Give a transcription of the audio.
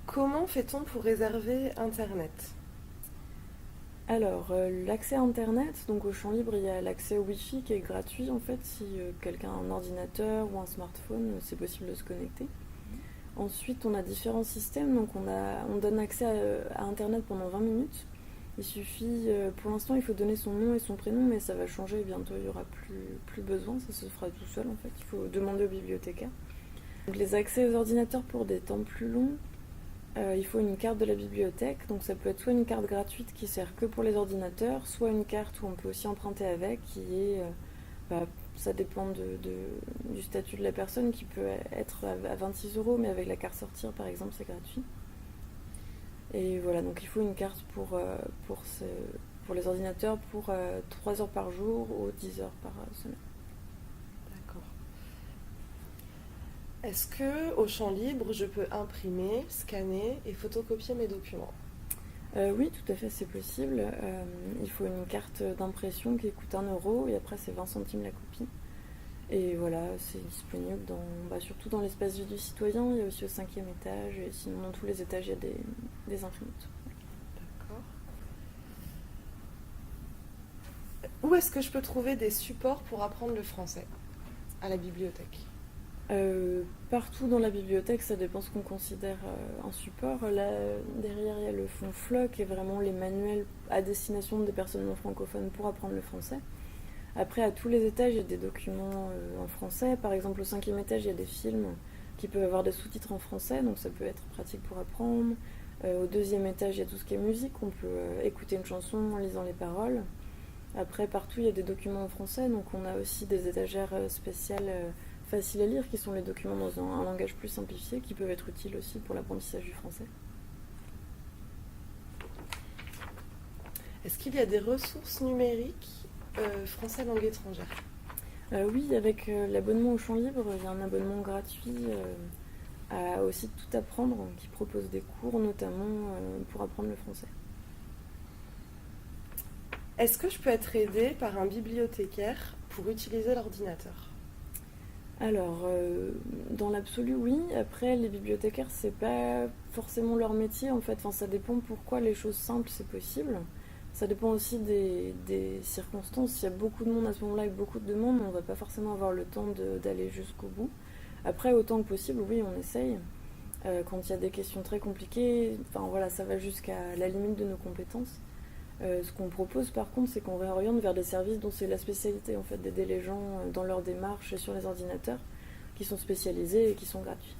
Comment fait-on pour réserver Internet? Alors, l'accès à Internet, donc au champ libre, il y a l'accès au Wi-Fi qui est gratuit en fait. Si quelqu'un a un ordinateur ou un smartphone, c'est possible de se connecter. Ensuite, on a différents systèmes, donc on donne accès à Internet pendant 20 minutes. Il suffit, pour l'instant, il faut donner son nom et son prénom, mais ça va changer bientôt, il n'y aura plus besoin, ça se fera tout seul en fait. Il faut demander au bibliothécaire. Donc, les accès aux ordinateurs pour des temps plus longs, il faut une carte de la bibliothèque, donc ça peut être soit une carte gratuite qui sert que pour les ordinateurs, soit une carte où on peut aussi emprunter avec, qui est, bah, ça dépend du statut de la personne, qui peut être à 26 €, mais avec la carte sortir par exemple c'est gratuit. Et voilà, donc il faut une carte pour les ordinateurs pour 3 heures par jour ou 10 heures par semaine. D'accord. Est-ce que au champ libre, je peux imprimer, scanner et photocopier mes documents? Oui, tout à fait, c'est possible. Il faut une carte d'impression qui coûte 1 € et après c'est 20 centimes la copie. Et voilà, c'est disponible surtout dans l'espace vie du citoyen, il y a aussi au 5e étage, et sinon dans tous les étages il y a des imprimantes. D'accord. Où est-ce que je peux trouver des supports pour apprendre le français? À la bibliothèque. Partout dans la bibliothèque, ça dépend ce qu'on considère un support. Là, derrière, il y a le fonds FLE, qui est vraiment les manuels à destination des personnes non francophones pour apprendre le français. Après, à tous les étages, il y a des documents en français. Par exemple, au 5e étage, il y a des films qui peuvent avoir des sous-titres en français, donc ça peut être pratique pour apprendre. Au 2e étage, il y a tout ce qui est musique. On peut écouter une chanson en lisant les paroles. Après, partout, il y a des documents en français, donc on a aussi des étagères spéciales faciles à lire, qui sont les documents dans un langage plus simplifié, qui peuvent être utiles aussi pour l'apprentissage du français. Est-ce qu'il y a des ressources numériques français langue étrangère? Oui, avec l'abonnement au champ libre, il y a un abonnement gratuit au site Tout Apprendre, qui propose des cours, notamment pour apprendre le français. Est-ce que je peux être aidée par un bibliothécaire pour utiliser l'ordinateur? Alors, dans l'absolu, oui. Après, les bibliothécaires, c'est pas forcément leur métier, en fait. Enfin, ça dépend pourquoi les choses simples, c'est possible. Ça dépend aussi des circonstances. S'il y a beaucoup de monde à ce moment-là, avec beaucoup de demandes, on va pas forcément avoir le temps d'aller jusqu'au bout. Après, autant que possible, oui, on essaye. Quand il y a des questions très compliquées, enfin voilà, ça va jusqu'à la limite de nos compétences. Ce qu'on propose par contre, c'est qu'on réoriente vers des services dont c'est la spécialité en fait, d'aider les gens dans leur démarche et sur les ordinateurs, qui sont spécialisés et qui sont gratuits.